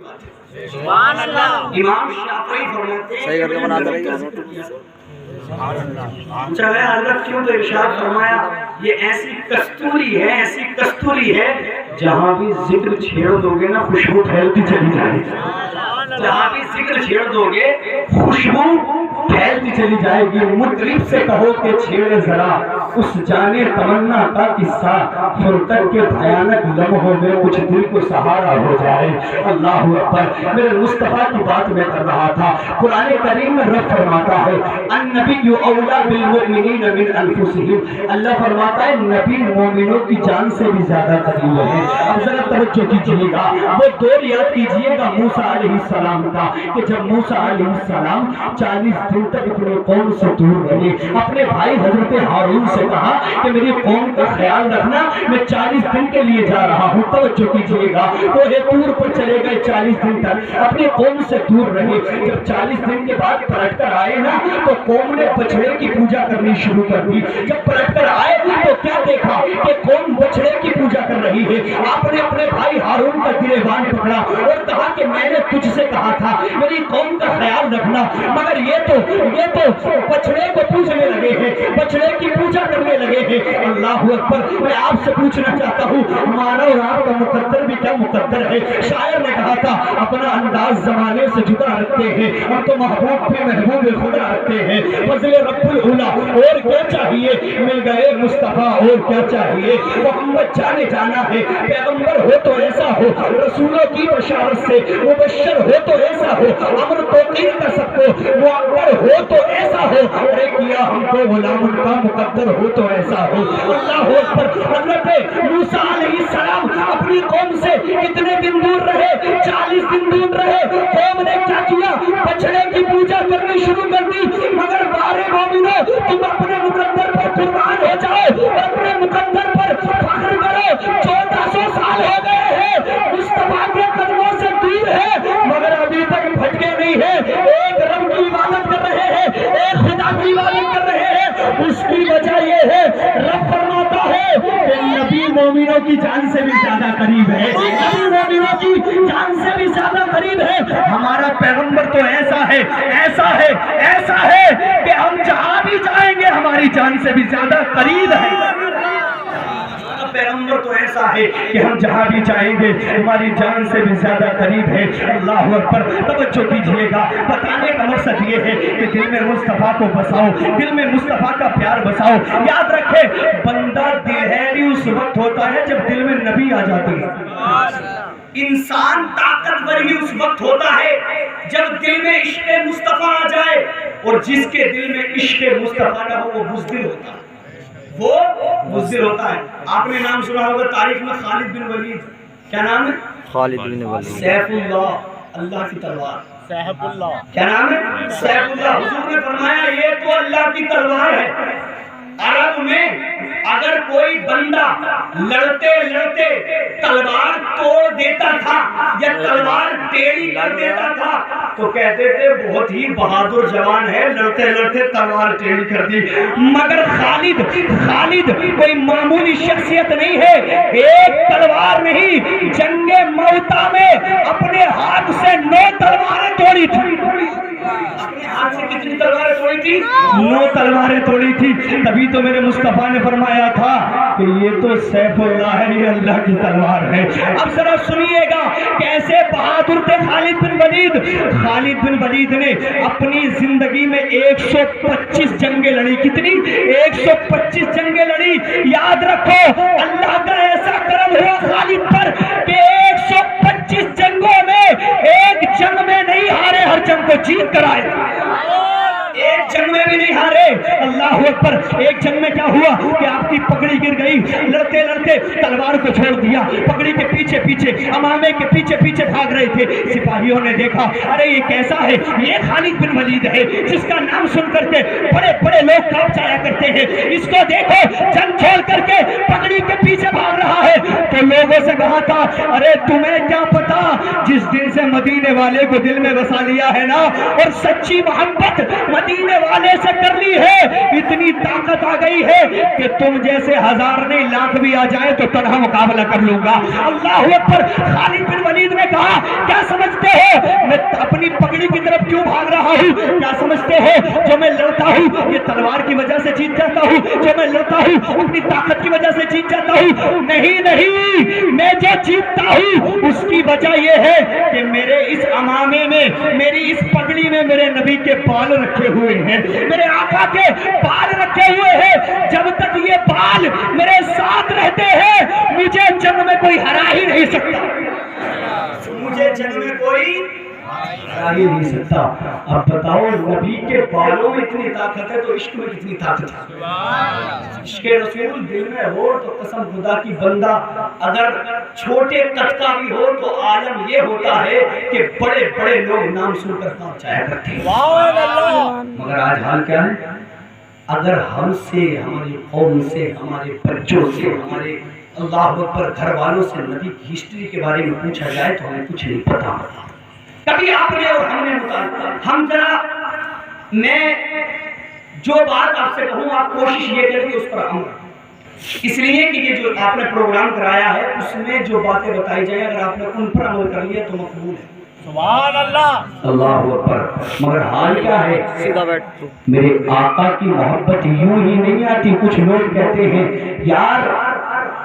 امام شافعی فرماتے ہیں صحیح کر کے بناتے رہیے چلے حضرت کیوں تو ارشاد فرمایا یہ ایسی کستوری ہے جہاں بھی ذکر چھیڑ دو گے نا خوشبو پھیلتی چلی جائے گی، جہاں بھی ذکر چھیڑ دو گے خوشبو پھیلتی چلی جائے گی۔ مطرب سے کہو کہ چھیڑے ذرا اس جانے تمنا کا قصہ، فرقت کے بھیانک لمحوں میں کچھ دل کو سہارا ہو جائے۔ اللہ اکبر، میرے مصطفیٰ کی بات میں کر رہا تھا۔ قرآن کریم میں رب فرماتا ہے النبی اولا بالمؤمنین من انفسہم، اللہ فرماتا ہے نبی مومنوں کی جان سے بھی زیادہ قریب ہے۔ اب ذرا توجہ کیجیے گا، وہ دور یاد کیجیے گا موسیٰ علیہ السلام کا، کہ جب موسیٰ علیہ السلام 40 دن تک اپنے قوم سے دور رہے، اپنے بھائی حضرت ہارون سے کہا کہ میری قوم کا خیال رکھنا، میں 40 دن کے لیے جا رہا ہوں۔ توجہ کیجیے گا، وہ دور پر چلے گئے 40 دن تک اپنی قوم سے دور رہے۔ جب 40 دن کے بعد پلٹ کر آئے نا تو قوم نے بچڑے کی پوجا کرنی شروع کر دی۔ جب پلٹ کر آئے تو کیا دیکھا کہ قوم بچڑے کی پوجا کر رہی ہے۔ آپ نے اپنے بھائی ہارون کا گریبان پکڑا اور کہا کہ میں نے تجھ سے کہا تھا میری قوم کا خیال رکھنا، مگر یہ تو بچڑے کو پوجنے لگے ہیں، بچڑے کی پوجا کرنے لگے ہیں۔ اللہ اکبر، میں آپ سے پوچھنا چاہتا ہوں ہمارا اور آپ کا مقدر بھی کیا مقدر ہے؟ شاعر نے کہا تھا اپنا انداز زمانے سے جدا رکھتے ہیں، ہم تو محبوب پہ محبوب خدا رکھتے ہیں۔ فضل رب العلا، اور کیا چاہیے؟ مل گئے مصطفیٰ، اور کیا چاہیے؟ محمد جانا ہے، پیغمبر ہو تو ایسا ہو، رسولوں کی بشارت سے مبشر ہو تو ایسا ہو، امر توقیر کا سب کو معبر ہو تو ایسا ہو، ارے کیا ہم کو غلام کا مقدر ہو تو ایسا ہو۔ اللہ اکبر، حضرت موسیٰ علیہ السلام اپنی قوم سے کتنے دن دور رہے؟ 40 دن دور رہے۔ قوم نے کیا کیا؟ بچڑے کی پوجا کرنی شروع کر دی۔ مگر بارے مومنو، تم اپنے مقدر پر قربان ہو جاؤ، اپنے مقدر پر فخر کرو۔ 1400 سال ہو گئے ہیں، مصطفیٰ کے قدموں سے دور ہے، مگر ابھی تک بھٹکے نہیں ہیں۔ ایک رب کی عبادت کر رہے ہیں، ایک خدا کی عبادت کر رہے ہیں۔ اس کی وجہ یہ ہے رب فرماتا ہے کہ نبی مومنوں کی جان سے بھی زیادہ قریب ہے، نبی مومنوں کی جان سے بھی زیادہ قریب ہے۔ ہمارا پیغمبر تو ایسا ہے کہ ہم جہاں بھی جائیں گے ہماری جان سے بھی زیادہ قریب ہے۔ پیغمبر تو ایسا ہے کہ ہم جہاں بھی جائیں گے ہماری جان سے بھی زیادہ قریب ہے۔ اللہ اکبر، توجہ کیجیے گا، بتانے کا مقصد یہ ہے کہ دل میں مصطفیٰ کو بساؤ، دل میں مصطفیٰ کا پیار بساؤ۔ یاد رکھے بندہ دلہری اس وقت ہوتا ہے جب دل میں نبی آ جاتے ہیں، انسان طاقتور ہی اس وقت ہوتا ہے جب دل میں عشق مصطفیٰ آ جائے، اور جس کے دل میں عشق مصطفیٰ نہ ہو وہ بزدل ہوتا ہے، وہ بزدل ہوتا ہے۔ آپ نے نام سنا ہوگا تاریخ میں خالد بن ولید، کیا نام ہے؟ خالد بن ولید، سیف اللہ، اللہ کی تلوار، سیف اللہ، کیا نام ہے؟ سیف اللہ۔ حضور نے فرمایا یہ تو اللہ کی تلوار ہے۔ عرب میں اگر کوئی بندہ لڑتے لڑتے تلوار توڑ دیتا تھا یا تلوار ٹیڑھی کر دیتا تھا تو کہتے تھے بہت ہی بہادر جوان ہے، لڑتے لڑتے تلوار ٹیڑھی کر دی۔ مگر خالد کوئی معمولی شخصیت نہیں ہے، ایک تلوار نہیں، جنگ موتا میں اپنے ہاتھ سے 9 تلواریں توڑی تھی۔ اپنے ہاتھ سے کتنی تلواریں توڑی تھی؟ 9 تلواریں توڑی تھی۔ تبھی تو میرے مصطفیٰ نے فرمایا تھا کہ یہ تو سیف اللہ ہے، یہ اللہ کی تلوار ہے۔ اب ذرا سنیے گا کیسے بہادر تھے خالد بن ولید۔ خالد بن ولید نے اپنی زندگی میں 125 جنگیں لڑی۔ کتنی؟ 125 جنگیں لڑی۔ یاد رکھو اللہ کا ایسا کرم ہوا خالد پر کہ 125 جنگوں میں ایک جنگ میں نہیں ہارے، ہر جنگ کو جیت کر آئے، ایک جنگ میں بھی نہیں ہارے۔ اللہ اکبر، ایک جنگ میں کیا ہوا کہ آپ کی پگڑی گر گئی، لڑتے لڑتے تلوار کو چھوڑ دیا، پگڑی کے پیچھے پیچھے، امامے کے پیچھے پیچھے بھاگ رہے تھے۔ سپاہیوں نے دیکھا ارے یہ کیسا ہے؟ یہ خالد بن ولید ہے جس کا نام سن کر کے بڑے بڑے لوگ کانپ جایا کرتے ہیں، اس کو دیکھو جنگ چھوڑ کر کے پگڑی کے پیچھے بھاگ رہا ہے۔ تو لوگوں سے کہا تھا ارے تمہیں کیا پتا، جس دن سے مدینے والے کو دل میں بسا لیا ہے نا اور سچی محبت مدینے والے سے کر لی ہے، اتنی طاقت آ گئی ہے کہ تم جیسے 1000 نہیں لاکھ بھی آ جائے تو تنہا مقابلہ کر لوں گا۔ اللہ اکبر۔ خالد بن ولید نے کہا کیا سمجھتے اپنی پگڑی کی طرف کیوں بھاگ رہا ہوں؟ کیا سمجھتے ہو جو میں لڑتا ہوں یہ تلوار کی وجہ سے جیت جاتا ہوں؟ جو میں لڑتا ہوں اپنی طاقت کی وجہ سے جیت جاتا ہوں؟ نہیں نہیں، میں جو جیتتا ہوں اس کی وجہ یہ ہے کہ میرے اس امامے میں، میری اس پگڑی میں میرے نبی کے بال رکھے ہوئے ہیں، میرے آقا کے بال رکھے ہوئے ہیں۔ جب تک یہ بال میرے ساتھ رہتے ہیں مجھے جنگ میں کوئی ہرا ہی نہیں سکتا، مجھے جنگ میں کوئی ہرا ہی نہیں سکتا۔ اب بتاؤ نبی کے بالوں میں اتنی طاقت ہے تو عشق میں کتنی طاقت ہے؟ عشق رسول دل میں ہو تو قسم خدا کی بندہ اگر چھوٹے قد کا بھی ہو تو عالم یہ ہوتا ہے کہ بڑے بڑے لوگ نام سن کر کانپ جایا کرتے ہیں۔ مگر آج حال کیا ہے؟ اگر ہم سے، ہماری قوم سے، ہمارے بچوں سے، ہمارے اللہ اکبر گھر والوں سے نبی کی ہسٹری کے بارے میں پوچھا جائے تو ہمیں کچھ نہیں پتا۔ کبھی آپ نے اور ہم نے مطالعہ، ہم ذرا میں جو بات آپ سے کہوں آپ کوشش یہ کریں کہ اس پر عمل کریں، اس لیے کہ یہ جو آپ نے پروگرام کرایا ہے اس میں جو باتیں بتائی جائیں اگر آپ نے ان پر عمل کر لیا تو مقبول ہے۔ سبحان اللہ، اللہ اکبر۔ مگر حال کیا ہے؟ میرے آقا کی محبت یوں ہی نہیں آتی۔ کچھ لوگ کہتے ہیں یار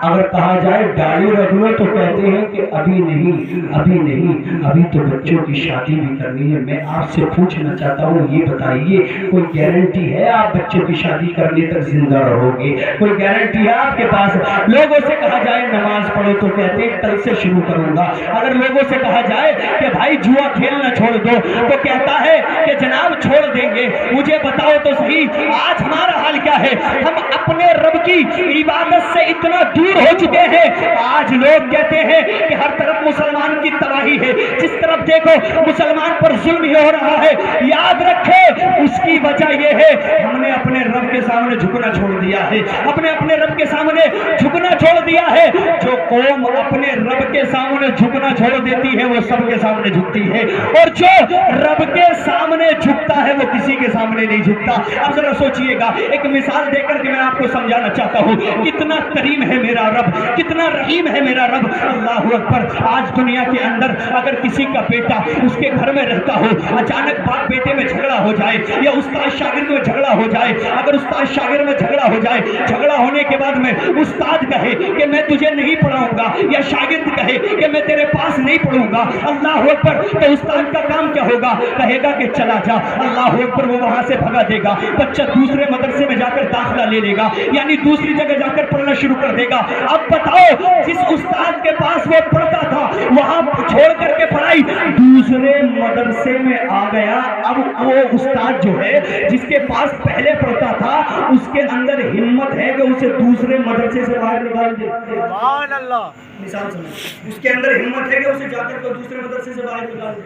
اگر کہا جائے داڑھی رکھ لو تو کہتے ہیں کہ ابھی نہیں، ابھی نہیں، ابھی تو بچوں کی شادی بھی کرنی ہے۔ میں آپ سے پوچھنا چاہتا ہوں یہ بتائیے کوئی گارنٹی ہے آپ بچوں کی شادی کرنے تک زندہ رہو گے؟ کوئی گارنٹی ہے آپ کے پاس؟ لوگوں سے کہا جائے نماز پڑھو تو کہتے ہیں کل سے شروع کروں گا۔ اگر لوگوں سے کہا جائے کہ بھائی جوا کھیلنا چھوڑ دو تو کہتا ہے کہ جناب چھوڑ دیں گے۔ مجھے بتاؤ تو صحیح آج ہمارا حال کیا ہے؟ ہم اپنے رب کی عبادت سے اتنا دور ہو چکے ہیں، آج لوگ کہتے ہیں کہ ہر طرف مسلمان کی تباہی ہے، جس طرف دیکھو مسلمان پر ظلم ہی ہو رہا ہے۔ یاد رکھے اس کی وجہ یہ ہے ہم نے اپنے رب کے سامنے جھکنا چھوڑ دیا ہے، اپنے رب کے سامنے جھکنا چھوڑ دیا ہے۔ جو قوم اپنے رب کے سامنے جھکنا چھوڑ دیتی ہے وہ سب کے سامنے جھکتی ہے، اور جو رب کے سامنے جھکتا ہے وہ کسی کے سامنے نہیں جھکتا۔ اب ذرا سوچئے گا، ایک مثال دے کر کے میں آپ کو سمجھانا چاہتا ہوں کتنا کریم ہے میرا رب، کتنا رحیم ہے میرا رب۔ اللہ اکبر۔ آج دنیا کے اندر اگر کسی کا بیٹا اس کے گھر میں رہتا ہو، اچانک باپ بیٹے میں جھگڑا ہو جائے یا استاد شاگرد میں جھگڑا ہو جائے، اگر استاد شاگرد میں جھگڑا ہو جائے، جھگڑا ہونے کے بعد میں استاد کہے کہ میں تجھے نہیں پڑھاؤں گا یا شاگرد کہے کہ میں تیرے پاس نہیں پڑھوں گا، اللہ اکبر، تو استاد کا کام کیا ہوگا؟ کہے گا کہ چلا جا، اللہ اکبر، وہ وہاں سے بھگا دے گا، بچہ دوسرے مدرسے میں جا کر داخلہ لے لے گا، یعنی دوسری جگہ جا کر پڑھنا شروع کر دے گا۔ اب بتاؤ جس استاد کے پاس وہ پڑھتا تھا وہاں چھوڑ کر کے پڑھائی دوسرے مدرسے میں آ گیا، اب وہ استاد جو ہے جس کے پاس پہلے پڑھتا تھا اس کے اندر ہمت ہے کہ اسے دوسرے مدرسے سے باہر نکال دے۔ سبحان اللہ۔ مثال سمجھ، اس کے اندر ہمت ہے کہ اسے جا کر دوسرے مدرسے سے باہر نکال دے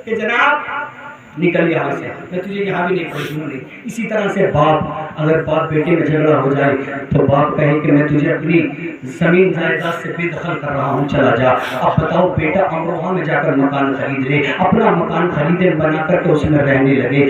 کہ جناب نکل یہاں سے، میں تجھے یہاں بھی نہیں پڑھوں گی۔ اسی طرح سے باپ، اگر باپ بیٹے میں جھگڑا ہو جائے تو باپ کہے کہ میں تجھے اپنی زمین جائیداد سے بے دخل کر رہا ہوں، چلا جا۔ اب بتاؤ بیٹا امروہہ میں جا کر مکان خرید لے، اپنا مکان خریدے بنا کر کے اس میں رہنے لگے،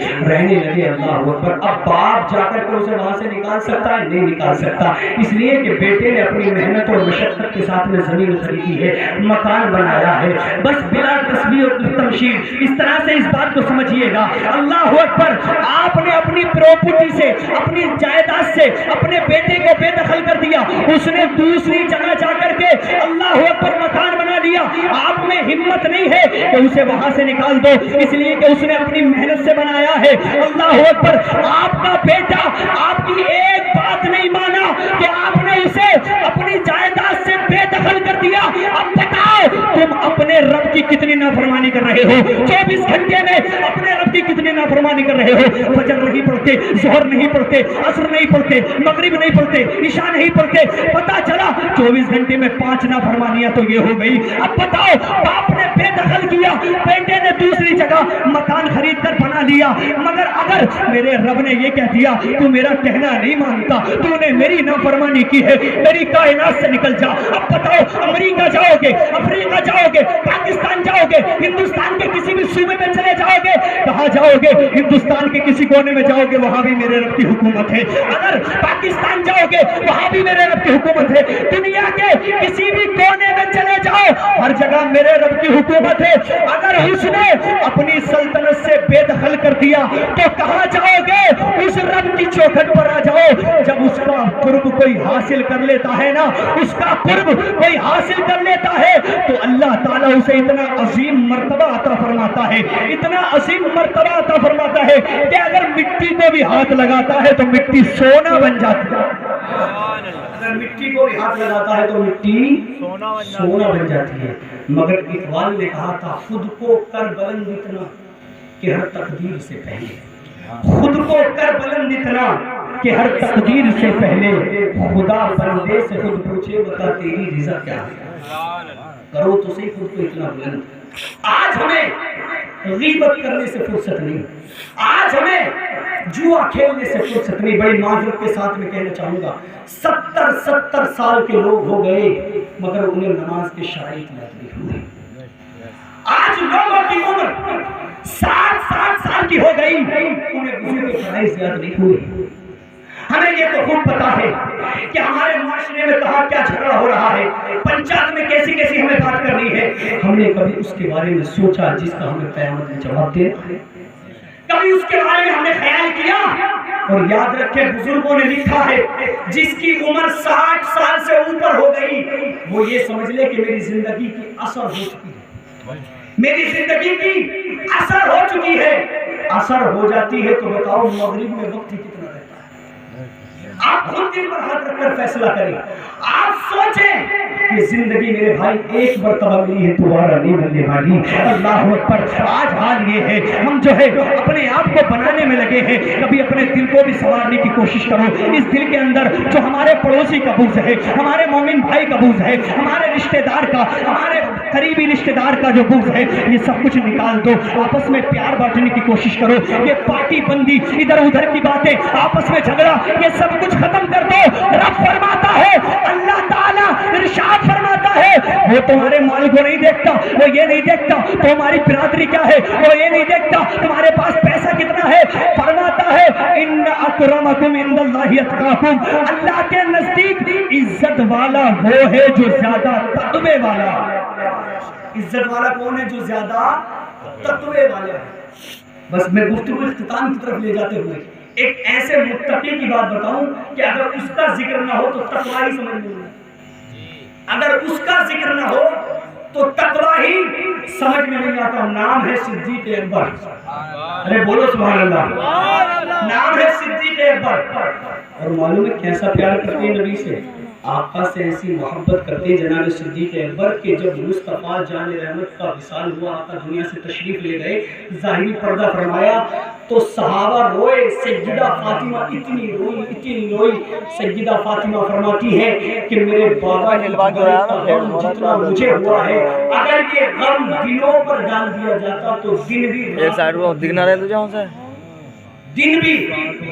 اللہ اکبر۔ اب باپ جا کر کے اسے وہاں سے نکال سکتا ہے؟ نہیں نکال سکتا، اس لیے کہ بیٹے نے اپنی محنت اور مشقت کے ساتھ میں زمین خریدی ہے، مکان بنایا ہے، بس بلا تسبیح اور تمشید۔ اس طرح سے اس بات کو سمجھیے گا، اللہ اکبر، آپ نے اپنی پراپرٹی سے، اپنی جائیداد سے اپنے بیٹے کو بے دخل کر دیا، اس نے دوسری جگہ جا کر کے اللہ اکبر مکان بنا لیا، آپ میں ہمت نہیں ہے کہ اسے وہاں سے نکال دو، اس لیے کہ اس نے اپنی محنت سے بنایا ہے۔ اللہ اکبر، آپ کا بیٹا آپ کی ایک بات نہیں مانا کہ آپ نے اسے اپنی جائیداد سے بے دخل کر دیا۔ اب بتاؤ تم اپنے رب کی کتنی نافرمانی کر رہے ہو؟ 24 گھنٹے میں اپنے رب کی کتنی نافرمانی کر رہے ہو؟ فجر نہیں پڑھتے، ظہر نہیں پڑھتے، عصر نہیں پڑھتے، مغرب نہیں پڑھتے، عشاء نہیں پڑھتے، پتہ چلا 24 گھنٹے میں 5 نافرمانیاں تو یہ ہو گئی۔ اب بتاؤ باپ نے بے دخل کیا، بیٹے نے دوسری جگہ مکان خرید کر بنا لیا، مگر اگر میرے رب نے یہ کہہ دیا تو میرا کہنا نہیں مانتا، تو نے میری نافرمانی کی ہے، میری کائنات سے نکل جا۔ اب بتاؤ امریکہ جاؤ گے، افریقہ جاؤ گے، پاکستان جاؤ گے، ہندوستان کے کسی بھی صوبے میں چلے جاؤ گے، کہاں جاؤ گے؟ ہندوستان کے کسی کونے میں جاؤ گے وہاں بھی میرے رب کی حکومت ہے، اگر پاکستان جاؤ گے وہاں بھی میرے رب کی حکومت ہے، دنیا کے کسی بھی کونے میں چلے جاؤ ہر جگہ میرے رب کی حکومت ہے۔ اگر اس نے اپنی سلطنت طبیعت سے بے دخل کر دیا تو کہاں جاؤ گے؟ اس رب کی چوکھٹ پر آ جاؤ۔ جب اس کا قرب کوئی حاصل کر لیتا ہے نا، اس کا قرب کوئی حاصل کر لیتا ہے تو اللہ تعالیٰ اسے اتنا عظیم مرتبہ عطا فرماتا ہے، اتنا عظیم مرتبہ عطا فرماتا ہے کہ اگر مٹی کو بھی ہاتھ لگاتا ہے تو مٹی سونا بن جاتی ہے۔ اگر مٹی کو بھی ہاتھ لگاتا ہے تو مٹی سونا بن جاتی ہے۔ مگر اقبال نے کہا تھا خود کو کر بلند اتنا کہ ہر تقدیر سے پہلے، خود کو کر بلند اتنا کہ ہر تقدیر سے پہلے خدا بندے سے خود پوچھے بتا تیری رضا کیا ہے، کرو تو صحیح خود کو اتنا بلند۔ آج ہمیں غیبت کرنے سے فرصت نہیں، آج ہمیں جوا کھیلنے سے فرصت نہیں۔ بڑی معذرت کے ساتھ میں کہنا چاہوں گا 70 سال کے لوگ ہو گئے مگر انہیں نماز کے شرائط یاد نہیں ہوئے۔ آج لوگوں کی عمر 60 سال کی ہو گئی، انہیں وضو کے فرائض یاد نہیں ہوئے۔ ہمیں یہ تو خوب پتا ہے کہ ہمارے معاشرے میں کہاں کیا جھگڑا ہو رہا ہے، پنچایت میں کیسی کیسی ہمیں بات کرنی ہے۔ ہم نے کبھی اس کے بارے میں سوچا جس کا ہمیں قیامت میں جواب دے؟ کبھی اس کے بارے میں ہم نے خیال کیا؟ اور یاد رکھیں بزرگوں نے لکھا ہے جس کی عمر 60 سال سے اوپر ہو گئی وہ یہ سمجھ لے کہ میری زندگی کی اثر ہو چکی ہے، میری زندگی کی اثر ہو چکی ہے۔ اثر ہو جاتی ہے تو بتاؤ مغرب میں وقت کتنا رہتا ہے؟ آپ خود دل پر ہاتھ رکھ کر فیصلہ کریں، آپ سوچیں کہ زندگی میرے بھائی ایک مرتبہ ملی ہے، دوبارہ نہیں ملنے والی۔ اللہ اکبر۔ آج حال یہ ہے ہم جو ہے اپنے آپ کو بنانے میں لگے ہیں، کبھی اپنے دل کو بھی سنوارنے کی کوشش کرو۔ اس دل کے اندر جو ہمارے پڑوسی کا بغض ہے، ہمارے مومن بھائی کا بغض ہے، ہمارے رشتہ دار کا، ہمارے قریبی رشتہ دار کا جو بغض ہے، یہ سب کچھ نکال دو، آپس میں پیار بانٹنے کی کوشش کرو۔ یہ پارٹی بندی، ادھر ادھر کی باتیں، آپس میں جھگڑا، یہ سب کچھ ختم کر دو۔ رب فرماتا ہے، اللہ تعالیٰ ارشاد فرماتا ہے وہ تمہارے مال کو نہیں دیکھتا، وہ یہ نہیں دیکھتا تمہاری برادری کیا ہے، وہ یہ نہیں دیکھتا تمہارے پاس پیسہ کتنا ہے۔ فرماتا ہے ان اکرمکم عند اللہ اتقاکم، اللہ کے نزدیک عزت والا وہ ہے جو زیادہ تقوی والا۔ عزت والا کون ہے؟ جو زیادہ تقوی والا ہے۔ بس میں گفتگو اختتام کی طرف لے جاتے ہوئے ایک ایسے متقی کی بات بتاؤں کہ اگر اس کا ذکر نہ ہو تو تقوی ہی سمجھ نہیں آتا، اگر اس کا ذکر نہ ہو تو تقوی ہی سمجھ میں نہیں آتا۔ نام ہے صدیق اکبر، ارے بولو سبحان اللہ، نام ہے صدیق اکبر۔ اور معلوم ہے کیسا پیار کرتے ہیں نبی سے، آقا سے ایسی محبت کرتے ہیں جناب صدیق اکبر کہ جب مصطفیٰ جان رحمت کا وصال ہوا، آقا دنیا سے تشریف لے گئے، ظاہری پردہ فرمایا تو صحابہ روئے، سیدہ فاطمہ اتنی روئی، سیدہ فاطمہ فرماتی ہے کہ میرے بابا نے غم جتنا مجھے ہوا ہے اگر یہ غم دلوں پر ڈال دیا جاتا تو دن بھی ایک سائیڈ وہ دکھنا رہے تو جاؤں سے دن بھی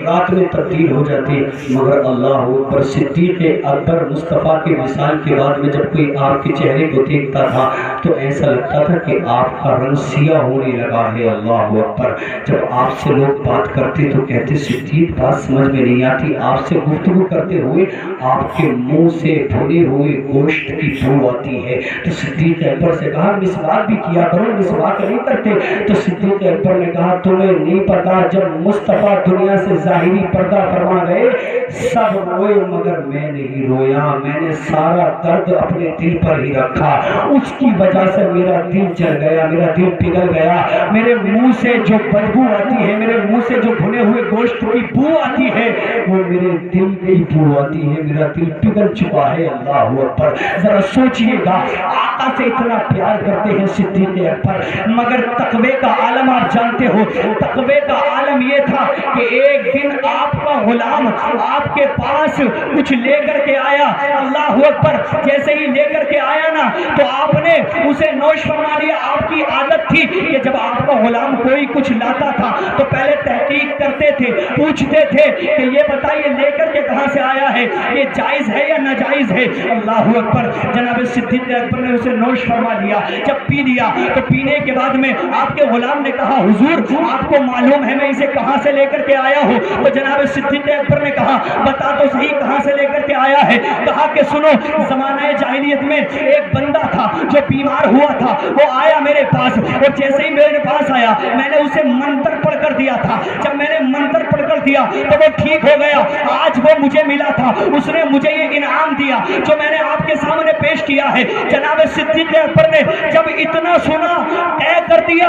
رات میں تبدیل ہو جاتی۔ مگر اللہ اکبر، صدیق اکبر مصطفیٰ کے وصال کے بعد میں جب کوئی آپ کے چہرے کو دیکھتا تھا تو ایسا لگتا تھا کہ آپ کا رنگ سیاہ ہونے لگا ہے۔ اللہ اکبر۔ جب آپ سے لوگ بات کرتے تو کہتے صدیق بات سمجھ میں نہیں آتی، آپ سے گفتگو کرتے ہوئے آپ کے منہ سے بھنے ہوئے گوشت کی بو آتی ہے۔ تو صدیق اکبر سے کہا مسواک بھی کیا کرو، مسواک نہیں کرتے؟ تو صدیق اکبر نے کہا تمہیں نہیں پتا جب مصطفیٰ دنیا سے ظاہری پردہ فرما گئے سب روئے مگر میں نہیں رویا، میں نے سارا درد اپنے دل پر ہی رکھا، اس کی وجہ سے میرا دل جل گیا، میرا دل پگھل گیا، میرے منہ سے جو بدبو آتی ہے، میرے منہ سے جو بھنے ہوئے گوشت کی بو آتی ہے وہ میرے دل کی بو آتی ہے، میرا دل پگھل چکا ہے۔ اللہ اکبر۔ ذرا سوچئے گا، آقا سے اتنا پیار کرتے ہیں صدیق اکبر، مگر تقوی کا عالم آپ جانتے ہو، تقوی کا عالم یہ تھا کہ ایک دن آپ کا غلام آپ کے پاس کچھ لے کر کے آیا، اللہ اکبر، جیسے ہی لے کر کے آیا نا تو آپ نے اسے نوش فرما لیا۔ آپ کی عادت تھی کہ جب آپ کا غلام کوئی کچھ لاتا تھا تو پہلے تحقیق تحقیق کرتے تھے, پوچھتے تھے کہ یہ بتائیے لے کر کے کہاں سے آیا ہے, یہ جائز ہے یا ناجائز ہے. اللہ اکبر. جناب صدیق اکبر نے اسے نوش فرما لیا. جب پی لیا تو پینے کے بعد میں آپ کے غلام نے کہا حضور آپ کو معلوم ہے میں اسے کہاں سے لے کر کے آیا ہوں؟ تو جناب صدیق اکبر نے کہا بتا تو صحیح کہاں سے لے کر کے آیا ہے. کہا کہ سنو, زمانہ جاہلیت میں ایک بندہ تھا جو بیمار ہوا تھا, وہ آیا میرے پاس, اور جیسے ہی میرے پاس آیا میں نے اسے منتر پڑھ کر دیا تھا. جب میں نے منتر پڑھ کر دیا تو وہ ٹھیک ہو گیا. آج وہ مجھے ملا تھا, اس نے مجھے یہ انعام دیا جو میں نے آپ کے سامنے پیش کیا ہے. جناب صدیق اکبر نے جب اتنا سنا طے کر دیا